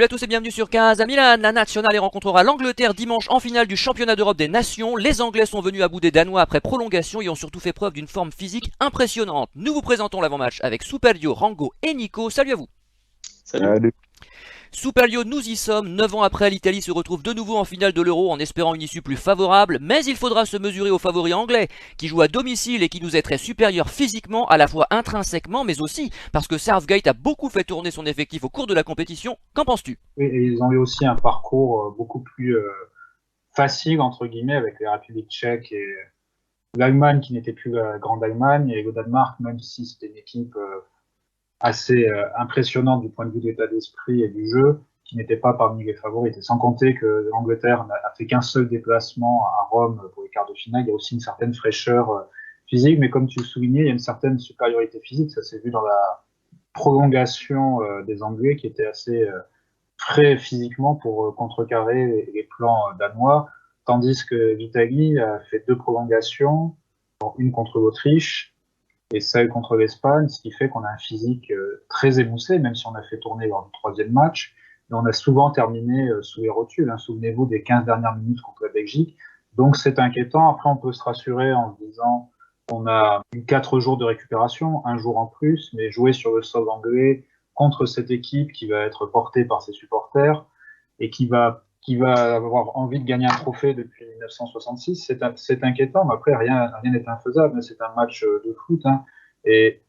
Salut à tous et bienvenue sur Casa Milan. La Nationale rencontrera l'Angleterre dimanche en finale du championnat d'Europe des Nations. Les Anglais sont venus à bout des Danois après prolongation et ont surtout fait preuve d'une forme physique impressionnante. Nous vous présentons l'avant-match avec Superio, Rango et Nico. Salut à vous. Salut. Superio, nous y sommes. 9 ans après, l'Italie se retrouve de nouveau en finale de l'Euro en espérant une issue plus favorable. Mais il faudra se mesurer aux favoris anglais qui jouent à domicile et qui nous est très supérieur physiquement, à la fois intrinsèquement mais aussi parce que Southgate a beaucoup fait tourner son effectif au cours de la compétition. Qu'en penses-tu? Et ils ont eu aussi un parcours beaucoup plus facile, entre guillemets, avec la République tchèque et l'Allemagne qui n'était plus la grande Allemagne, et le Danemark, même si c'était une équipe assez impressionnante du point de vue de l'état d'esprit et du jeu, qui n'était pas parmi les favorites. Et sans compter que l'Angleterre n'a fait qu'un seul déplacement à Rome pour les quarts de finale, il y a aussi une certaine fraîcheur physique, mais comme tu le soulignais, il y a une certaine supériorité physique, ça s'est vu dans la prolongation des Anglais qui était assez frais physiquement pour contrecarrer les plans danois, tandis que l'Italie a fait deux prolongations, une contre l'Autriche et celle contre l'Espagne, ce qui fait qu'on a un physique très émoussé, même si on a fait tourner lors du troisième match, mais on a souvent terminé sous les rotules. Hein. Souvenez-vous des 15 dernières minutes contre la Belgique. Donc c'est inquiétant. Après, on peut se rassurer en se disant qu'on a eu 4 jours de récupération, un jour en plus, mais jouer sur le sol anglais contre cette équipe qui va être portée par ses supporters et qui va avoir envie de gagner un trophée depuis 1966, c'est inquiétant, mais après, rien n'est infaisable. C'est un match de foot, hein, et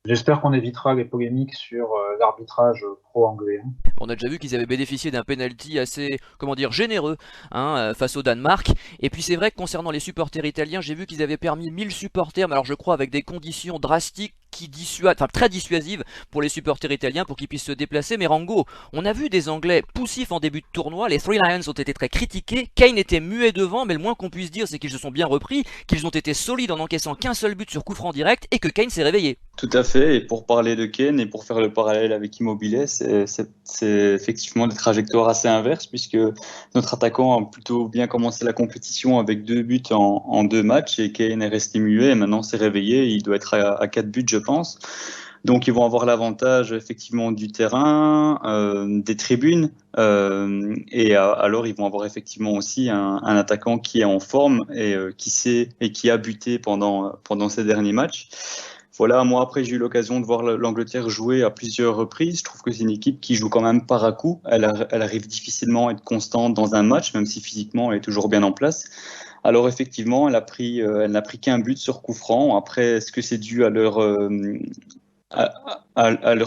j'espère qu'on évitera les polémiques sur l'arbitrage pro-anglais. Hein. On a déjà vu qu'ils avaient bénéficié d'un penalty assez, comment dire, généreux face au Danemark. Et puis c'est vrai que concernant les supporters italiens, j'ai vu qu'ils avaient permis 1000 supporters, mais alors je crois avec des conditions drastiques qui dissuadent, enfin très dissuasives pour les supporters italiens pour qu'ils puissent se déplacer. Mais Rango, on a vu des Anglais poussifs en début de tournoi, les Three Lions ont été très critiqués, Kane était muet devant, mais le moins qu'on puisse dire c'est qu'ils se sont bien repris, qu'ils ont été solides en encaissant qu'un seul but sur coup franc direct et que Kane s'est réveillé. Tout à fait. Et pour parler de Kane et pour faire le parallèle avec Immobilier, c'est effectivement des trajectoires assez inverses puisque notre attaquant a plutôt bien commencé la compétition avec 2 buts en 2 matchs et Kane est resté muet et maintenant s'est réveillé. Il doit être à 4 buts, je pense. Donc ils vont avoir l'avantage effectivement du terrain, des tribunes, et alors ils vont avoir effectivement aussi un attaquant qui est en forme et qui sait et qui a buté pendant ces derniers matchs. Voilà, moi après j'ai eu l'occasion de voir l'Angleterre jouer à plusieurs reprises. Je trouve que c'est une équipe qui joue quand même par à coup. Elle arrive difficilement à être constante dans un match, même si physiquement elle est toujours bien en place. Alors effectivement, elle n'a pris qu'un but sur coup franc. Après, est-ce que c'est dû à leur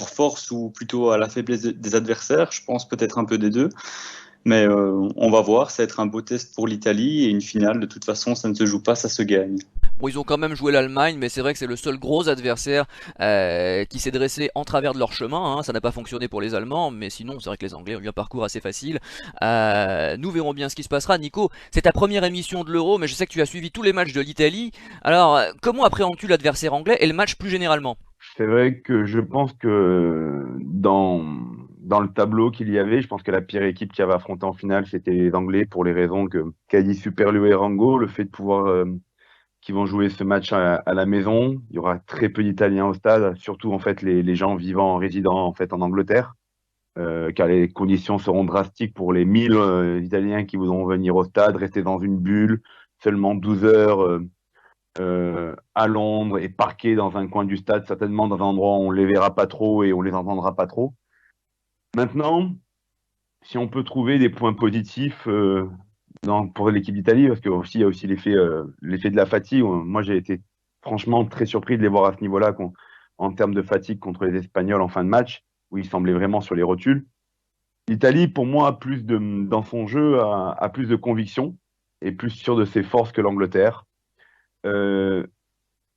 force ou plutôt à la faiblesse des adversaires? Je pense peut-être un peu des deux. Mais on va voir, ça va être un beau test pour l'Italie et une finale, de toute façon, ça ne se joue pas, ça se gagne. Bon, ils ont quand même joué l'Allemagne, mais c'est vrai que c'est le seul gros adversaire qui s'est dressé en travers de leur chemin. Hein. Ça n'a pas fonctionné pour les Allemands, mais sinon, c'est vrai que les Anglais ont eu un parcours assez facile. Nous verrons bien ce qui se passera. Nico, c'est ta première émission de l'Euro, mais je sais que tu as suivi tous les matchs de l'Italie. Alors, comment appréhendes-tu l'adversaire anglais et le match plus généralement? C'est vrai que je pense que dans le tableau qu'il y avait, je pense que la pire équipe qui avait affronté en finale, c'était les Anglais pour les raisons qu'a dit Super Leo et Rango, le fait de pouvoir qu'ils vont jouer ce match à la maison. Il y aura très peu d'Italiens au stade, surtout en fait les gens vivant, résidant en fait en Angleterre, car les conditions seront drastiques pour les 1000 Italiens qui voudront venir au stade, rester dans une bulle, seulement 12 heures. À Londres et parqués dans un coin du stade, certainement dans un endroit où on les verra pas trop et on les entendra pas trop. Maintenant, si on peut trouver des points positifs pour l'équipe d'Italie, parce qu'il y a aussi l'effet de la fatigue. Moi, j'ai été franchement très surpris de les voir à ce niveau-là, en termes de fatigue contre les Espagnols en fin de match, où ils semblaient vraiment sur les rotules. L'Italie, pour moi, dans son jeu, a plus de conviction et plus sûr de ses forces que l'Angleterre. Euh,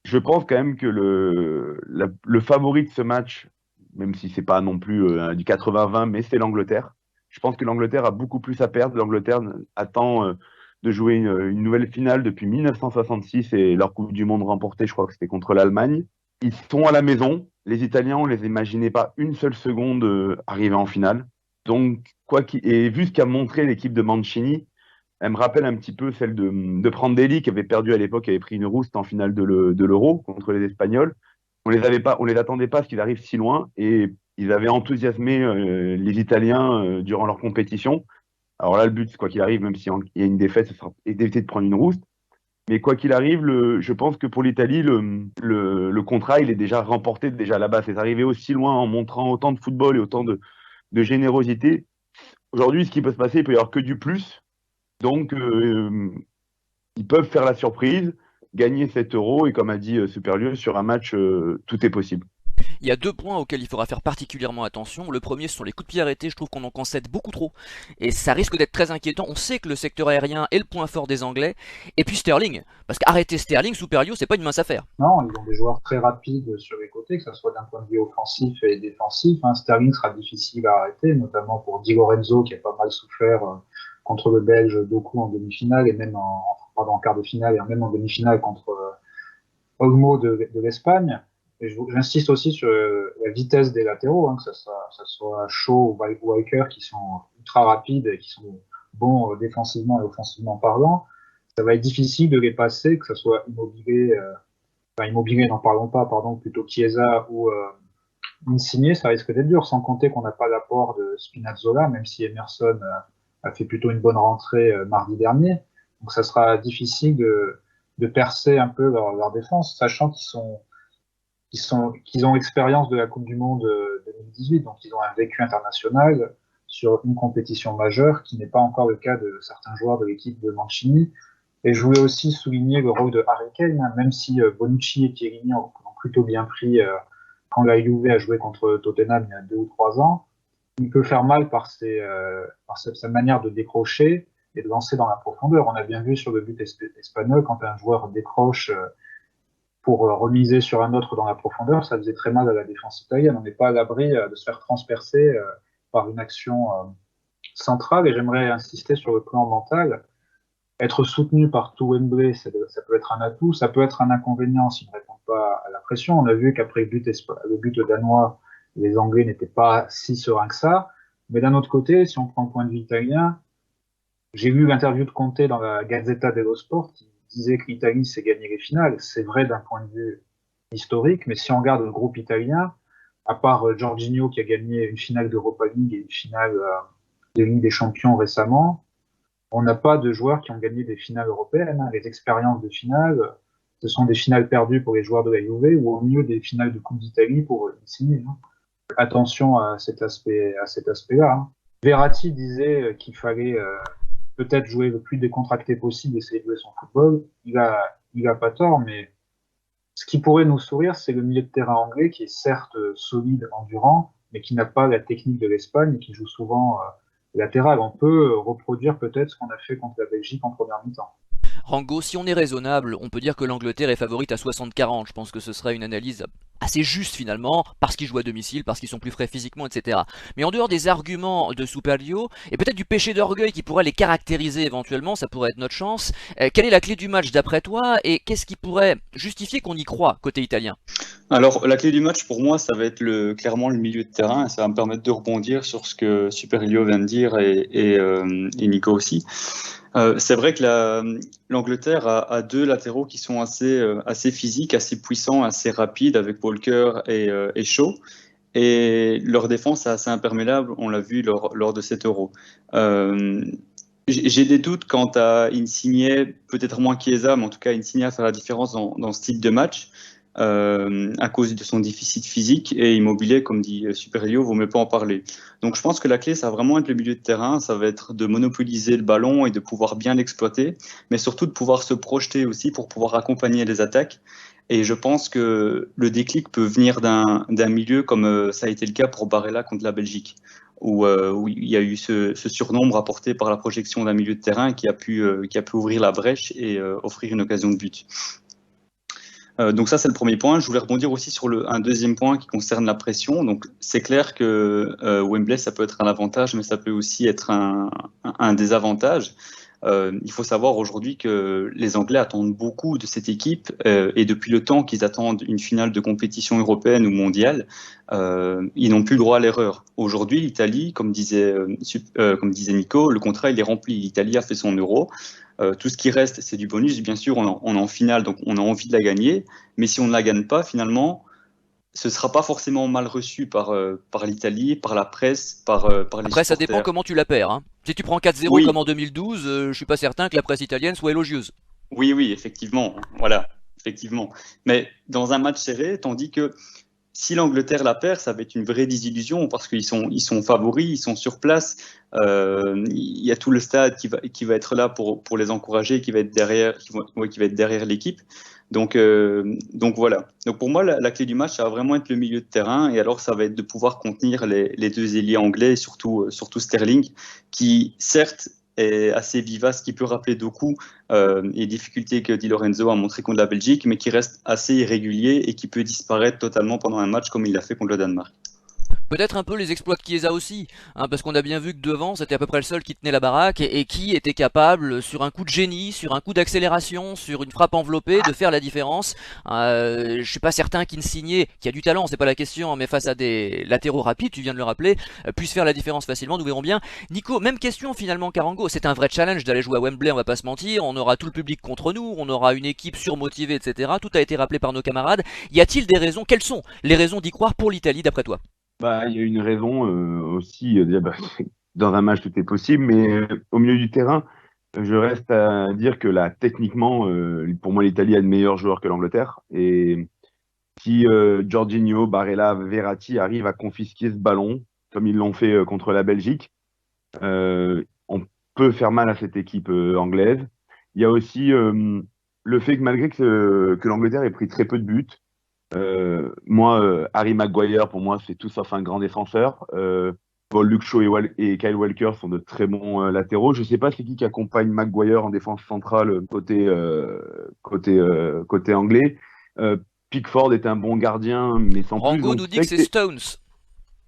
Je pense quand même que le favori de ce match, même si c'est pas non plus du 80-20, mais c'est l'Angleterre. Je pense que l'Angleterre a beaucoup plus à perdre. L'Angleterre attend de jouer une nouvelle finale depuis 1966 et leur Coupe du Monde remportée, je crois que c'était contre l'Allemagne. Ils sont à la maison. Les Italiens, on les imaginait pas une seule seconde arriver en finale. Donc, et vu ce qu'a montré l'équipe de Mancini, elle me rappelle un petit peu celle de Prandelli qui avait perdu à l'époque, qui avait pris une rouste en finale de l'Euro contre les Espagnols. On les attendait pas à ce qu'ils arrivent si loin. Et ils avaient enthousiasmé les Italiens durant leur compétition. Alors là, le but, quoi qu'il arrive, même s'il y a une défaite, ce sera d'éviter de prendre une rouste. Mais quoi qu'il arrive, je pense que pour l'Italie, le contrat, il est déjà remporté déjà là-bas. C'est arrivé aussi loin en montrant autant de football et autant de générosité. Aujourd'hui, ce qui peut se passer, il peut y avoir que du plus. Donc, ils peuvent faire la surprise, gagner 7 euros. Et comme a dit Superlieu, sur un match, tout est possible. Il y a deux points auxquels il faudra faire particulièrement attention. Le premier, ce sont les coups de pied arrêtés. Je trouve qu'on en concède beaucoup trop. Et ça risque d'être très inquiétant. On sait que le secteur aérien est le point fort des Anglais. Et puis Sterling. Parce qu'arrêter Sterling, Superlio, c'est pas une mince affaire. Non, ils ont des joueurs très rapides sur les côtés, que ce soit d'un point de vue offensif et défensif. Sterling sera difficile à arrêter, notamment pour Di Lorenzo, qui a pas mal souffert contre le Belge Doku en demi-finale, et même en quart de finale, et même en demi-finale contre Olmo de l'Espagne. Et j'insiste aussi sur la vitesse des latéraux, que ça soit Shaw ou Walker, qui sont ultra rapides et qui sont bons défensivement et offensivement parlant. Ça va être difficile de les passer, que ce soit Immobilier, n'en parlons pas, pardon, plutôt Chiesa ou Insigne, ça risque d'être dur, sans compter qu'on n'a pas l'apport de Spinazzola, même si Emerson a fait plutôt une bonne rentrée mardi dernier. Donc ça sera difficile de percer un peu leur défense, sachant qu'ils ont l'expérience de la Coupe du Monde 2018, donc ils ont un vécu international sur une compétition majeure, qui n'est pas encore le cas de certains joueurs de l'équipe de Mancini. Et je voulais aussi souligner le rôle de Harry Kane, même si Bonucci et Chiellini ont plutôt bien pris quand la Juve a joué contre Tottenham il y a 2 ou 3 ans. Il peut faire mal par sa manière de décrocher et de lancer dans la profondeur. On a bien vu sur le but espagnol, quand un joueur décroche pour remiser sur un autre dans la profondeur, ça faisait très mal à la défense italienne. On n'est pas à l'abri de se faire transpercer par une action centrale. Et j'aimerais insister sur le plan mental. Être soutenu par tout Wembley, ça peut être un atout, ça peut être un inconvénient s'ils ne répondent pas à la pression. On a vu qu'après le but danois, les Anglais n'étaient pas si sereins que ça. Mais d'un autre côté, si on prend le point de vue italien, j'ai lu l'interview de Conte dans la Gazzetta dello Sport qui disait que l'Italie s'est gagné les finales. C'est vrai d'un point de vue historique, mais si on regarde le groupe italien, à part Jorginho qui a gagné une finale d'Europa League et une finale de Ligue des Champions récemment, on n'a pas de joueurs qui ont gagné des finales européennes. Les expériences de finale, ce sont des finales perdues pour les joueurs de la Juve ou au mieux des finales de Coupe d'Italie pour Insigne. Attention à cet aspect-là. Verratti disait qu'il fallait peut-être jouer le plus décontracté possible, essayer de jouer son football. Il a pas tort, mais ce qui pourrait nous sourire, c'est le milieu de terrain anglais qui est certes solide, endurant, mais qui n'a pas la technique de l'Espagne et qui joue souvent latéral. On peut reproduire peut-être ce qu'on a fait contre la Belgique en première mi-temps. Rango, si on est raisonnable, on peut dire que l'Angleterre est favorite à 60-40. Je pense que ce sera une analyse assez juste finalement, parce qu'ils jouent à domicile, parce qu'ils sont plus frais physiquement, etc. Mais en dehors des arguments de Superlio, et peut-être du péché d'orgueil qui pourrait les caractériser éventuellement, ça pourrait être notre chance, quelle est la clé du match d'après toi, et qu'est-ce qui pourrait justifier qu'on y croit côté italien? Alors, la clé du match pour moi, ça va être clairement le milieu de terrain, et ça va me permettre de rebondir sur ce que Superlio vient de dire et Nico aussi. C'est vrai que l'Angleterre a deux latéraux qui sont assez physiques, assez puissants, assez rapides, avec Walker et Shaw. Et leur défense est assez imperméable, on l'a vu lors de cet Euro. J'ai des doutes quant à Insigne, peut-être moins Chiesa, mais en tout cas Insigne a fait la différence dans ce type de match. À cause de son déficit physique, et Immobilier, comme dit Superlio, vaut mieux pas en parler. Donc je pense que la clé, ça va vraiment être le milieu de terrain, ça va être de monopoliser le ballon et de pouvoir bien l'exploiter, mais surtout de pouvoir se projeter aussi pour pouvoir accompagner les attaques. Et je pense que le déclic peut venir d'un milieu comme ça a été le cas pour Barella contre la Belgique, où il y a eu ce surnombre apporté par la projection d'un milieu de terrain qui a pu ouvrir la brèche et offrir une occasion de but. Donc ça, c'est le premier point. Je voulais rebondir aussi sur un deuxième point qui concerne la pression. Donc c'est clair que Wembley, ça peut être un avantage, mais ça peut aussi être un désavantage. Il faut savoir aujourd'hui que les Anglais attendent beaucoup de cette équipe et depuis le temps qu'ils attendent une finale de compétition européenne ou mondiale, ils n'ont plus le droit à l'erreur. Aujourd'hui, l'Italie, comme disait Nico, le contrat il est rempli. L'Italie a fait son Euro. Tout ce qui reste, c'est du bonus. Bien sûr, on est en finale, donc on a envie de la gagner. Mais si on ne la gagne pas, finalement, ce sera pas forcément mal reçu par l'Italie, par la presse, par les Après, ça dépend supporters. comment tu la perds, hein. Si tu prends 4-0 comme Oui, en 2012, je suis pas certain que la presse italienne soit élogieuse. oui, oui, effectivement, voilà, effectivement. Mais dans un match serré, tandis que si l'Angleterre la perd, ça va être une vraie désillusion parce ils sont favoris, ils sont sur place. Il y a tout le stade qui va être là pour les encourager, qui va être derrière, ouais, qui va être derrière l'équipe. Donc voilà. Donc pour moi, la clé du match, ça va vraiment être le milieu de terrain. Et alors, ça va être de pouvoir contenir les deux ailiers anglais, et surtout Sterling, qui certes est assez vivace, qui peut rappeler Doku et difficultés que Di Lorenzo a montré contre la Belgique, mais qui reste assez irrégulier et qui peut disparaître totalement pendant un match comme il l'a fait contre le Danemark. Peut-être un peu les exploits de Chiesa aussi, hein, parce qu'on a bien vu que devant, c'était à peu près le seul qui tenait la baraque et qui était capable, sur un coup de génie, sur un coup d'accélération, sur une frappe enveloppée, de faire la différence. Je suis pas certain qu'Insigne, qui a du talent, c'est pas la question, mais face à des latéraux rapides, tu viens de le rappeler, puisse faire la différence facilement, nous verrons bien. Nico, même question finalement Karango, c'est un vrai challenge d'aller jouer à Wembley, on va pas se mentir, on aura tout le public contre nous, on aura une équipe surmotivée, etc. Tout a été rappelé par nos camarades. Y a-t-il des raisons, quelles sont les raisons d'y croire pour l'Italie d'après toi? Bah, il y a une raison aussi, déjà, bah, dans un match tout est possible, mais au milieu du terrain, je reste à dire que là, techniquement, pour moi, l'Italie a de meilleurs joueurs que l'Angleterre. Et si Jorginho, Barella, Verratti arrivent à confisquer ce ballon, comme ils l'ont fait contre la Belgique, on peut faire mal à cette équipe anglaise. Il y a aussi le fait que malgré que l'Angleterre ait pris très peu de buts, moi, Harry Maguire, pour moi, c'est tout sauf un grand défenseur. Paul Luke Shaw et Kyle Walker sont de très bons latéraux. Je sais pas c'est qui accompagne Maguire en défense centrale côté anglais. Pickford est un bon gardien, mais sans plus. Rango Donc nous dit c'est que vrai c'est que Stones.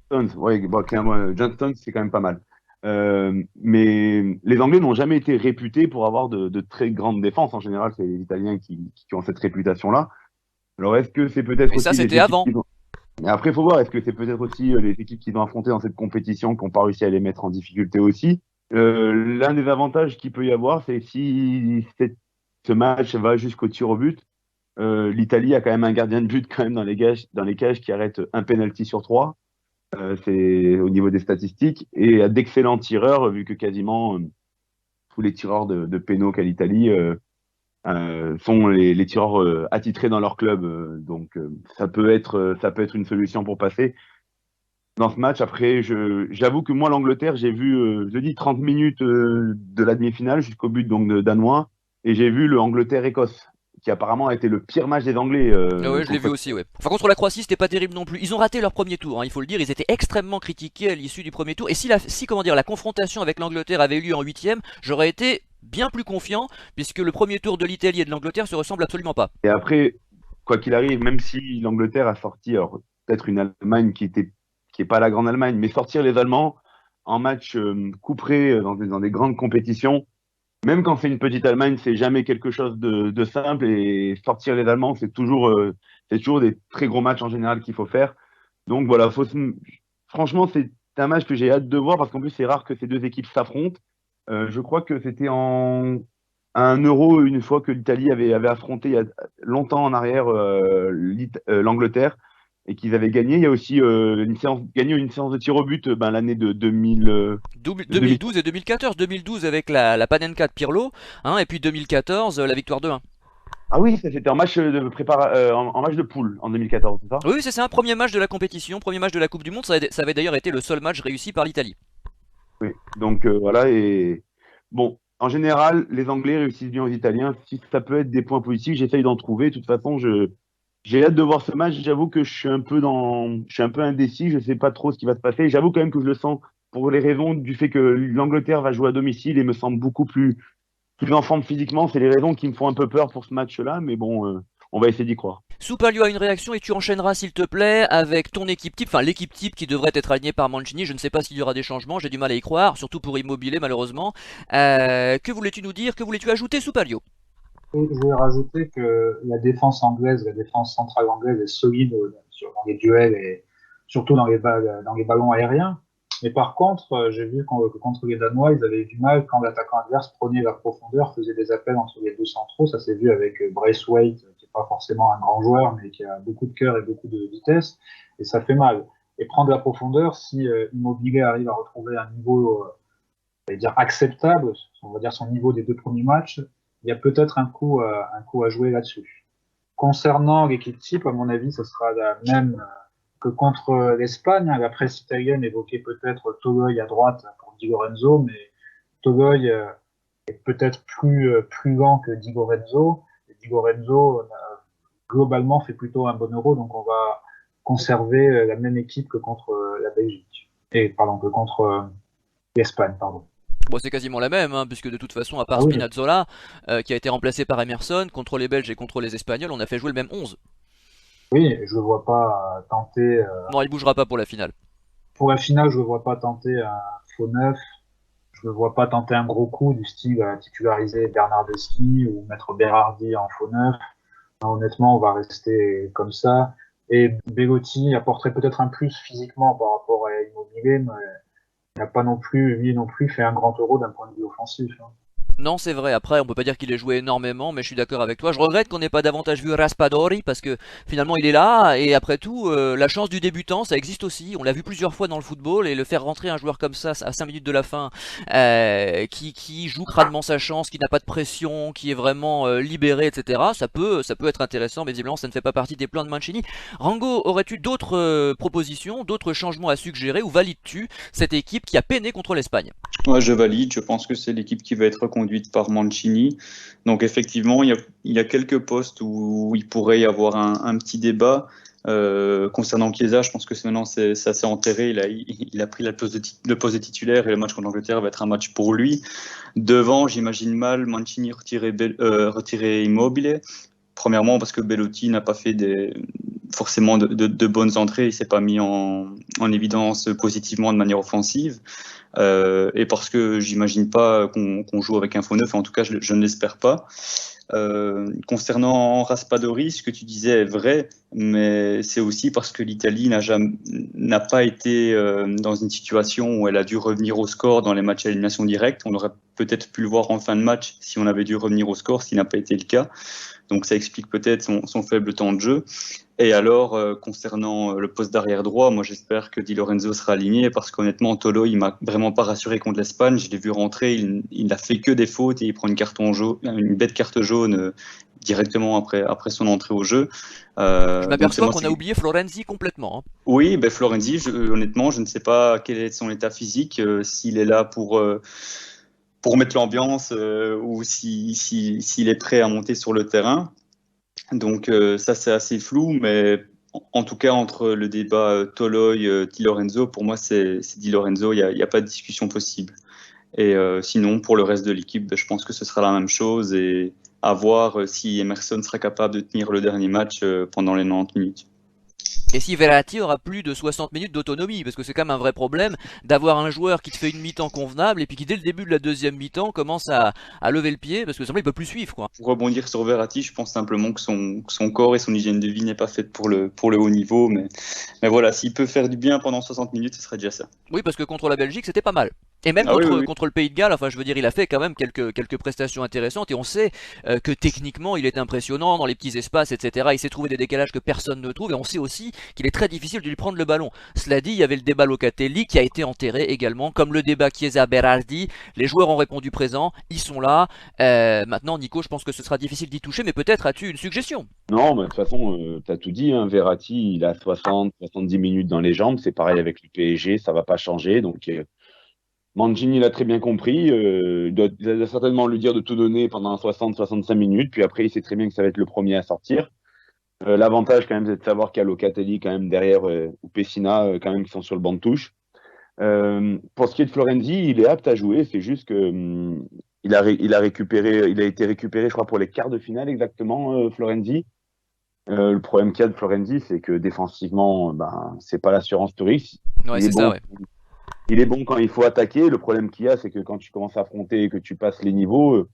Stones, ouais, bon, clairement, John Stones, c'est quand même pas mal. Mais les Anglais n'ont jamais été réputés pour avoir de très grandes défenses. En général, c'est les Italiens qui ont cette réputation-là. Alors, est-ce que c'est peut-être Et ça, aussi les c'était équipes avant. qui ont... Mais après, il faut voir, est-ce que c'est peut-être aussi les équipes qui ont affronté dans cette compétition qui n'ont pas réussi à les mettre en difficulté aussi. L'un des avantages qu'il peut y avoir, c'est si ce match va jusqu'au tir au but, l'Italie a quand même un gardien de but quand même dans les cages qui arrête un penalty sur trois. C'est au niveau des statistiques et a d'excellents tireurs vu que quasiment tous les tireurs de pénaux qu'a l'Italie sont les tireurs attitrés dans leur club. Donc ça peut être une solution pour passer dans ce match. Après, j'avoue que moi l'Angleterre, j'ai vu, je dis 30 minutes de la demi-finale jusqu'au but donc de danois et j'ai vu le Angleterre-Écosse qui apparemment a été le pire match des Anglais Ah ouais, je l'ai vu contre. aussi, ouais. Enfin, contre la Croatie, c'était pas terrible non plus. Ils ont raté leur premier tour, hein, il faut le dire. Ils étaient extrêmement critiqués à l'issue du premier tour. Et si comment dire, la confrontation avec l'Angleterre avait eu lieu en huitième, j'aurais été bien plus confiant, puisque le premier tour de l'Italie et de l'Angleterre se ressemblent absolument pas. Et après, quoi qu'il arrive, même si l'Angleterre a sorti, alors peut-être une Allemagne qui est pas la grande Allemagne, mais sortir les Allemands en match couperé dans des grandes compétitions, même quand c'est une petite Allemagne, c'est jamais quelque chose de simple. Et sortir les Allemands, c'est toujours des très gros matchs en général qu'il faut faire. Donc voilà, franchement, c'est un match que j'ai hâte de voir parce qu'en plus, c'est rare que ces deux équipes s'affrontent. Je crois que c'était à un euro une fois que l'Italie avait affronté il y a longtemps en arrière l'Angleterre et qu'ils avaient gagné. Il y a aussi gagné une séance de tir au but l'année de 2000, de 2000. 2012 et 2014. 2012 avec la Panenka de Pirlo, hein, et puis 2014, la victoire 2-1. Ah oui, ça c'était en match de poule en 2014, c'est ça? Oui, c'est un premier match de la compétition, premier match de la Coupe du Monde. Ça avait d'ailleurs été le seul match réussi par l'Italie. Oui. Donc voilà, et bon, en général, les Anglais réussissent bien aux Italiens. Si ça peut être des points positifs, j'essaye d'en trouver. De toute façon, j'ai hâte de voir ce match. J'avoue que je suis un peu indécis. Je sais pas trop ce qui va se passer. J'avoue quand même que je le sens pour les raisons du fait que l'Angleterre va jouer à domicile et me semble beaucoup plus en forme physiquement. C'est les raisons qui me font un peu peur pour ce match-là, mais bon, on va essayer d'y croire. Soupalio a une réaction et tu enchaîneras s'il te plaît avec ton équipe type, enfin l'équipe type qui devrait être alignée par Mancini. Je ne sais pas s'il y aura des changements, j'ai du mal à y croire, surtout pour Immobilier malheureusement. Que voulais-tu nous dire, que voulais-tu ajouter Soupalio? Et je voulais rajouter que la défense anglaise, la défense centrale anglaise est solide dans les duels et surtout dans les ballons aériens. Mais par contre, j'ai vu que contre les Danois, ils avaient eu du mal quand l'attaquant adverse prenait la profondeur, faisait des appels entre les deux centraux. Ça s'est vu avec Braithwaite, qui n'est pas forcément un grand joueur, mais qui a beaucoup de cœur et beaucoup de vitesse, et ça fait mal. Et prendre la profondeur, si Immobilier arrive à retrouver un niveau, on va dire acceptable, on va dire son niveau des 2 premiers matchs, il y a peut-être un coup à jouer là-dessus. Concernant l'équipe type, à mon avis, ce sera la même que contre l'Espagne. La presse italienne évoquait peut-être Toloi à droite pour Di Lorenzo, mais Toloi est peut-être plus lent que Di Lorenzo. Et Di Lorenzo, globalement, fait plutôt un bon Euro, donc on va conserver la même équipe que contre la Belgique. Que contre l'Espagne, pardon. Bon, c'est quasiment la même, hein, puisque de toute façon, à part Oui. Spinazzola, qui a été remplacé par Emerson, contre les Belges et contre les Espagnols, on a fait jouer le même 11. Oui, je ne vois pas tenter. Non, il bougera pas pour la finale. Pour la finale, je ne vois pas tenter un faux neuf. Je ne vois pas tenter un gros coup du style titulariser Bernardeschi ou mettre Berardi en faux neuf. Honnêtement, on va rester comme ça. Et Belotti apporterait peut-être un plus physiquement par rapport à Immobilier, mais il n'a pas non plus, lui non plus, fait un grand Euro d'un point de vue offensif. Non, c'est vrai, après on peut pas dire qu'il ait joué énormément, mais je suis d'accord avec toi. Je regrette qu'on n'ait pas davantage vu Raspadori, parce que finalement il est là, et après tout, la chance du débutant, ça existe aussi. On l'a vu plusieurs fois dans le football, et le faire rentrer un joueur comme ça, à 5 minutes de la fin, qui joue crânement sa chance, qui n'a pas de pression, qui est vraiment libéré, etc., ça peut être intéressant, mais visiblement ça ne fait pas partie des plans de Mancini. Rango, aurais-tu d'autres propositions, d'autres changements à suggérer, ou valides-tu cette équipe qui a peiné contre l'Espagne? Ouais, je valide. Je pense que c'est l'équipe qui va être conduite par Mancini. Donc effectivement, il y a quelques postes où il pourrait y avoir un petit débat. Concernant Chiesa, je pense que maintenant c'est assez enterré. Il a pris le poste de titulaire et le match contre l'Angleterre va être un match pour lui. Devant, j'imagine mal Mancini retirer Immobile. Premièrement, parce que Belotti n'a pas fait forcément de bonnes entrées, il s'est pas mis en évidence positivement de manière offensive, et parce que j'imagine pas qu'on joue avec un faux neuf, en tout cas je ne l'espère pas. Concernant Raspadori, ce que tu disais est vrai, mais c'est aussi parce que l'Italie n'a pas été dans une situation où elle a dû revenir au score dans les matchs à élimination directe. On aurait peut-être pu le voir en fin de match si on avait dû revenir au score, ce qui n'a pas été le cas. Donc ça explique peut-être son faible temps de jeu. Et alors, concernant le poste d'arrière droit, moi j'espère que Di Lorenzo sera aligné, parce qu'honnêtement, Tolo, il m'a vraiment pas rassuré contre l'Espagne. Je l'ai vu rentrer, il n'a fait que des fautes et il prend une bête carte jaune directement après son entrée au jeu. Je m'aperçois qu'on a oublié Florenzi complètement, hein. Oui, ben Florenzi, honnêtement, je ne sais pas quel est son état physique, s'il est là pour mettre l'ambiance, ou s'il est prêt à monter sur le terrain. Donc ça c'est assez flou, mais en tout cas entre le débat Toloi, Di Lorenzo, pour moi c'est Di Lorenzo, il n'y a pas de discussion possible. Et sinon pour le reste de l'équipe, je pense que ce sera la même chose, et à voir si Emerson sera capable de tenir le dernier match pendant les 90 minutes. Et si Verratti aura plus de 60 minutes d'autonomie, parce que c'est quand même un vrai problème d'avoir un joueur qui te fait une mi-temps convenable et puis qui dès le début de la deuxième mi-temps commence à lever le pied, parce que simplement il peut plus suivre, quoi. Pour rebondir sur Verratti, je pense simplement que son corps et son hygiène de vie n'est pas faite pour le haut niveau, mais voilà, s'il peut faire du bien pendant 60 minutes, ce serait déjà ça. Oui, parce que contre la Belgique c'était pas mal. Et même contre le Pays de Galles, enfin je veux dire, il a fait quand même quelques prestations intéressantes, et on sait que techniquement il est impressionnant dans les petits espaces, etc. Il sait trouver des décalages que personne ne trouve, et on sait aussi qu'il est très difficile de lui prendre le ballon. Cela dit, il y avait le débat Locatelli qui a été enterré également, comme le débat Chiesa-Berardi. Les joueurs ont répondu présent, ils sont là. Maintenant, Nico, je pense que ce sera difficile d'y toucher, mais peut-être as-tu une suggestion? Non, mais de toute façon, tu as tout dit, hein. Verratti, il a 60-70 minutes dans les jambes. C'est pareil avec le PSG, ça va pas changer. Donc, Mancini l'a très bien compris. Il doit certainement lui dire de tout donner pendant 60-65 minutes. Puis après, il sait très bien que ça va être le premier à sortir. L'avantage, quand même, c'est de savoir qu'il y a Locatelli quand même derrière, ou Pessina, quand même, qui sont sur le banc de touche. Pour ce qui est de Florenzi, il est apte à jouer. C'est juste que il a été récupéré, je crois, pour les quarts de finale exactement, Florenzi. Le problème qu'il y a de Florenzi, c'est que défensivement, c'est pas l'assurance touriste. Ouais, c'est ça, ouais. Il est bon quand il faut attaquer. Le problème qu'il y a, c'est que quand tu commences à affronter et que tu passes les niveaux,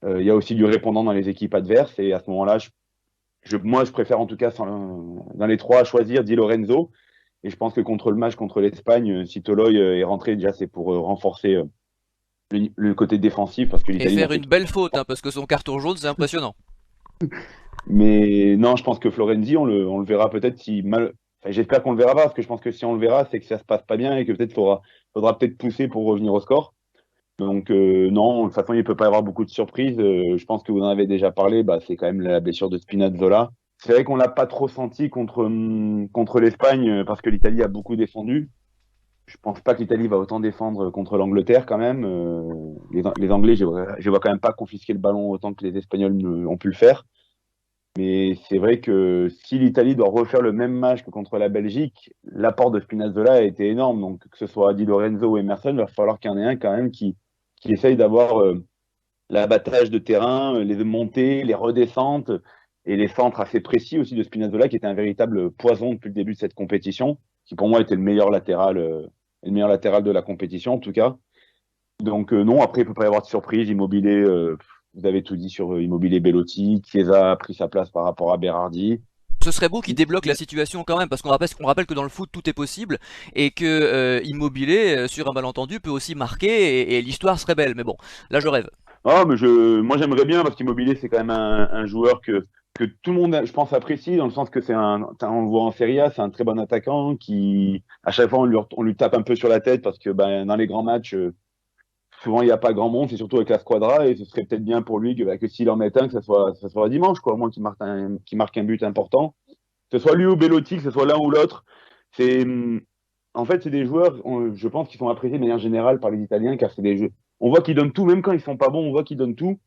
il y a aussi du répondant dans les équipes adverses. Et à ce moment-là, moi, je préfère en tout cas dans les trois choisir Di Lorenzo. Et je pense que contre le match contre l'Espagne, si Toloi est rentré, déjà c'est pour renforcer le côté défensif, parce que Et l'Italie faire une belle faute, hein, parce que son carton jaune, c'est impressionnant. Mais non, je pense que Florenzi, on le verra peut-être si mal. Enfin, j'espère qu'on le verra pas, parce que je pense que si on le verra, c'est que ça se passe pas bien et que peut-être faudra peut-être pousser pour revenir au score. Donc non, de toute façon, il peut pas y avoir beaucoup de surprises. Je pense que vous en avez déjà parlé. Bah, c'est quand même la blessure de Spinazzola. C'est vrai qu'on l'a pas trop senti contre l'Espagne parce que l'Italie a beaucoup défendu. Je pense pas que l'Italie va autant défendre contre l'Angleterre quand même. Les Anglais, je vois quand même pas confisquer le ballon autant que les Espagnols ont pu le faire. Mais c'est vrai que si l'Italie doit refaire le même match que contre la Belgique, l'apport de Spinazzola a été énorme. Donc que ce soit Di Lorenzo ou Emerson, il va falloir qu'il y en ait un quand même qui essaye d'avoir l'abattage de terrain, les montées, les redescentes et les centres assez précis aussi de Spinazzola, qui était un véritable poison depuis le début de cette compétition, qui pour moi était le meilleur latéral de la compétition en tout cas. Donc non, après il peut pas y avoir de surprise. Immobilier, vous avez tout dit sur Immobilier, Bellotti, Chiesa a pris sa place par rapport à Berardi. Ce serait beau qu'il débloque la situation quand même, parce on rappelle que dans le foot tout est possible et que Immobilier, sur un malentendu, peut aussi marquer et l'histoire serait belle. Mais bon, là je rêve. Ah, mais moi j'aimerais bien parce qu'Immobilier c'est quand même un joueur que tout le monde, je pense, apprécie dans le sens que on le voit en Serie A, c'est un très bon attaquant qui, à chaque fois, on lui tape un peu sur la tête parce que ben, dans les grands matchs, souvent il n'y a pas grand monde, c'est surtout avec la squadra et ce serait peut-être bien pour lui que s'il en met un, que ça soit dimanche, quoi, au moins qu'il marque un but important. Que ce soit lui ou Bellotti, que ce soit l'un ou l'autre, c'est, en fait, c'est des joueurs, je pense, qui sont appréciés de manière générale par les Italiens car c'est des jeux. On voit qu'ils donnent tout, même quand ils sont pas bons, on voit qu'ils donnent tout.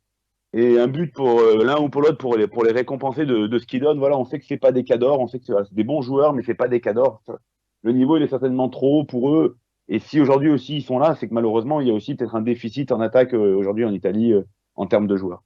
Et un but pour l'un ou pour l'autre pour les récompenser de ce qu'ils donnent. Voilà, on sait que c'est pas des cadors, on sait que c'est des bons joueurs, mais c'est pas des cadors. Le niveau il est certainement trop haut pour eux. Et si aujourd'hui aussi ils sont là, c'est que malheureusement il y a aussi peut-être un déficit en attaque aujourd'hui en Italie en termes de joueurs.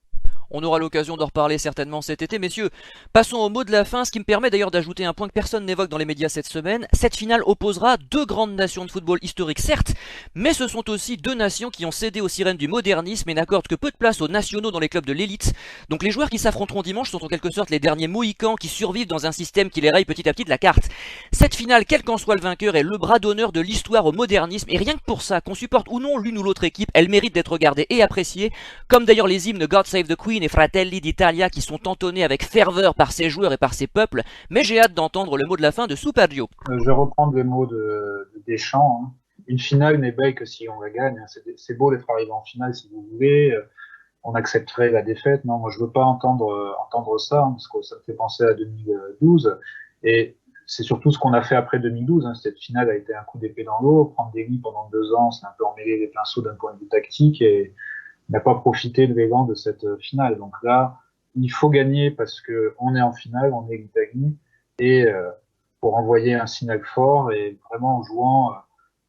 On aura l'occasion d'en reparler certainement cet été, messieurs. Passons au mot de la fin, ce qui me permet d'ailleurs d'ajouter un point que personne n'évoque dans les médias cette semaine. Cette finale opposera deux grandes nations de football historiques, certes, mais ce sont aussi deux nations qui ont cédé aux sirènes du modernisme et n'accordent que peu de place aux nationaux dans les clubs de l'élite. Donc les joueurs qui s'affronteront dimanche sont en quelque sorte les derniers Mohicans qui survivent dans un système qui les raye petit à petit de la carte. Cette finale, quel qu'en soit le vainqueur, est le bras d'honneur de l'histoire au modernisme, et rien que pour ça, qu'on supporte ou non l'une ou l'autre équipe, elle mérite d'être regardée et appréciée, comme d'ailleurs les hymnes God Save the Queen et Fratelli d'Italia qui sont entonnés avec ferveur par ses joueurs et par ses peuples, mais j'ai hâte d'entendre le mot de la fin de Supergio. Je vais reprendre les mots de Deschamps. Hein. Une finale n'est belle que si on la gagne. Hein. C'est beau d'être arrivé en finale si vous voulez. On accepterait la défaite. Non, moi je veux pas entendre ça hein, parce que ça me fait penser à 2012. Et c'est surtout ce qu'on a fait après 2012. Hein. Cette finale a été un coup d'épée dans l'eau. Prendre des lits pendant 2 ans, c'est un peu emmêler les pinceaux d'un point de vue tactique et n'a pas profité de l'élan de cette finale. Donc là, il faut gagner parce que on est en finale, on est l'Italie et pour envoyer un signal fort et vraiment en jouant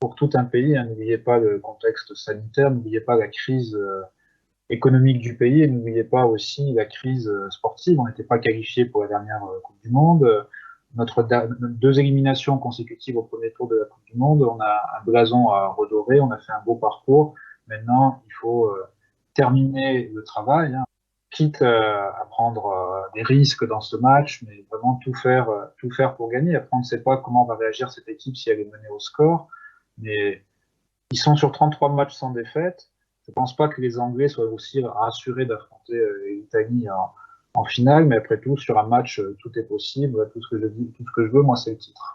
pour tout un pays. Hein, n'oubliez pas le contexte sanitaire, n'oubliez pas la crise économique du pays et n'oubliez pas aussi la crise sportive. On n'était pas qualifié pour la dernière Coupe du Monde. Notre 2 éliminations consécutives au premier tour de la Coupe du Monde. On a un blason à redorer, on a fait un beau parcours. Maintenant, il faut terminer le travail, hein, quitte à prendre des risques dans ce match, mais vraiment tout faire pour gagner. Après, on ne sait pas comment va réagir cette équipe si elle est menée au score, mais ils sont sur 33 matchs sans défaite. Je ne pense pas que les Anglais soient aussi rassurés d'affronter l'Italie en finale, mais après tout, sur un match, tout est possible. Tout ce que je dis, tout ce que je veux, moi, c'est le titre.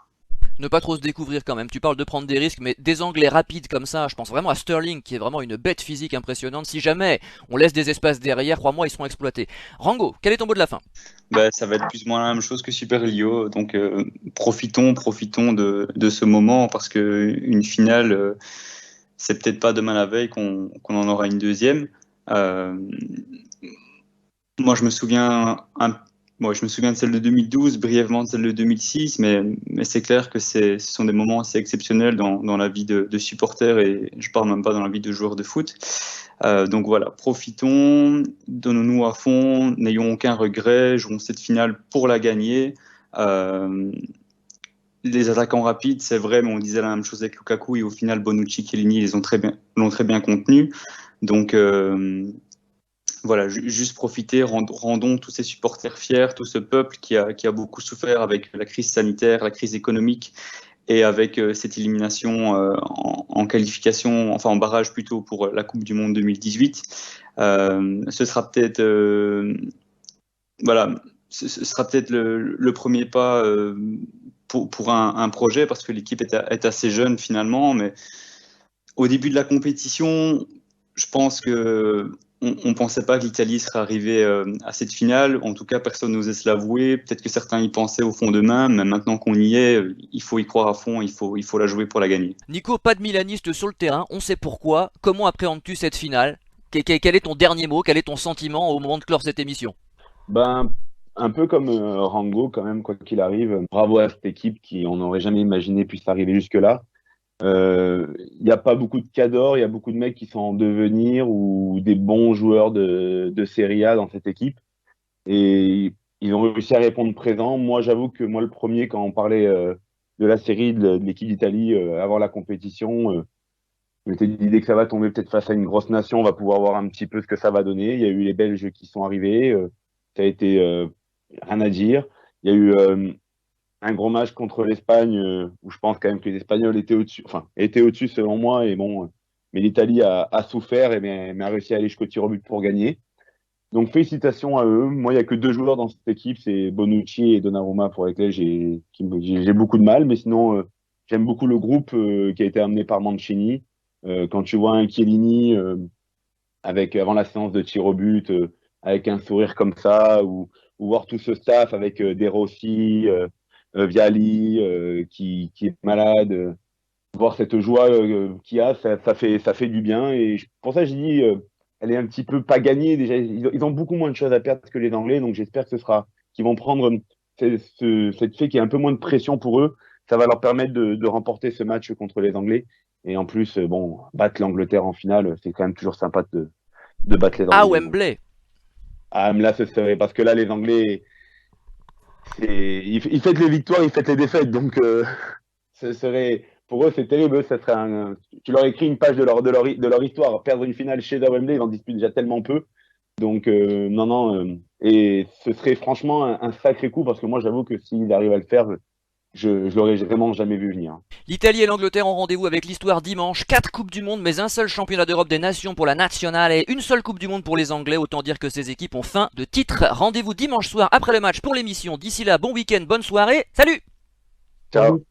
Ne pas trop se découvrir quand même, tu parles de prendre des risques, mais des Anglais rapides comme ça, je pense vraiment à Sterling qui est vraiment une bête physique impressionnante. Si jamais on laisse des espaces derrière, crois-moi, ils seront exploités. Rango, quel est ton mot de la fin? Bah, ça va être plus ou moins la même chose que Super Lio. Donc profitons de ce moment parce que une finale, c'est peut-être pas demain la veille qu'on en aura une deuxième. Moi, je me souviens de celle de 2012, brièvement de celle de 2006, mais c'est clair que ce sont des moments assez exceptionnels dans la vie de supporters et je parle même pas dans la vie de joueurs de foot. Donc voilà, profitons, donnons-nous à fond, n'ayons aucun regret, jouons cette finale pour la gagner. Les attaquants rapides, c'est vrai, mais on disait la même chose avec Lukaku et au final, Bonucci, Chiellini, ils l'ont très bien contenu. Donc voilà, juste profiter, rendons tous ces supporters fiers, tout ce peuple qui a beaucoup souffert avec la crise sanitaire, la crise économique et avec cette élimination en qualification, enfin en barrage plutôt pour la Coupe du Monde 2018. Ce sera peut-être voilà, ce sera peut-être le premier pas pour un projet, parce que l'équipe est assez jeune finalement. Mais au début de la compétition, je pense que on pensait pas que l'Italie serait arrivée à cette finale. En tout cas, personne n'osait se l'avouer. Peut-être que certains y pensaient au fond d'eux-mêmes, mais maintenant qu'on y est, il faut y croire à fond. Il faut la jouer pour la gagner. Nico, pas de milaniste sur le terrain, on sait pourquoi. Comment appréhendes-tu cette finale? Quel est ton dernier mot? Quel est ton sentiment au moment de clore cette émission? Ben, un peu comme Rango, quand même, quoi qu'il arrive. Bravo à cette équipe qui, on n'aurait jamais imaginé puisse arriver jusque-là. Il n'y a pas beaucoup de cadors, il y a beaucoup de mecs qui sont en devenir ou des bons joueurs de Serie A dans cette équipe. Et ils ont réussi à répondre présent. Moi, j'avoue que moi, le premier, quand on parlait de la série de l'équipe d'Italie avant la compétition, je m'étais dit, dès que ça va tomber peut-être face à une grosse nation, on va pouvoir voir un petit peu ce que ça va donner. Il y a eu les Belges qui sont arrivés. Ça a été rien à dire. Il y a eu un gros match contre l'Espagne où je pense quand même que les Espagnols étaient au-dessus, enfin, étaient au-dessus selon moi. Et bon, mais l'Italie a souffert mais a réussi à aller jusqu'au tir au but pour gagner. Donc félicitations à eux. Moi, il n'y a que 2 joueurs dans cette équipe, c'est Bonucci et Donnarumma, pour lesquels j'ai beaucoup de mal. Mais sinon, j'aime beaucoup le groupe qui a été amené par Mancini. Quand tu vois un Chiellini avant la séance de tir au but, avec un sourire comme ça, ou voir tout ce staff avec De Rossi, Viali, qui est malade, voir cette joie qu'il y a, ça fait du bien. Et pour ça, je dis, elle est un petit peu pas gagnée. Déjà, ils ont beaucoup moins de choses à perdre que les Anglais, donc j'espère qu'ils vont prendre cette fait qu'il y a un peu moins de pression pour eux. Ça va leur permettre de remporter ce match contre les Anglais. Et en plus, bon, battre l'Angleterre en finale, c'est quand même toujours sympa de battre les Anglais. À Wembley. Ah, mais là, ce serait parce que là, les Anglais, ils fêtent les victoires, ils fêtent les défaites. Donc, ce serait, pour eux, c'est terrible. Ça serait tu leur écris une page de leur histoire. Perdre une finale chez Wembley, ils en disputent déjà tellement peu. Donc, non. Et ce serait franchement un sacré coup, parce que moi, j'avoue que s'ils arrivent à le faire, je l'aurais vraiment jamais vu venir. L'Italie et l'Angleterre ont rendez-vous avec l'histoire dimanche. 4 Coupes du Monde, mais un seul championnat d'Europe des nations pour la nationale et une seule Coupe du Monde pour les Anglais. Autant dire que ces équipes ont faim de titres. Rendez-vous dimanche soir après le match pour l'émission. D'ici là, bon week-end, bonne soirée. Salut! Ciao!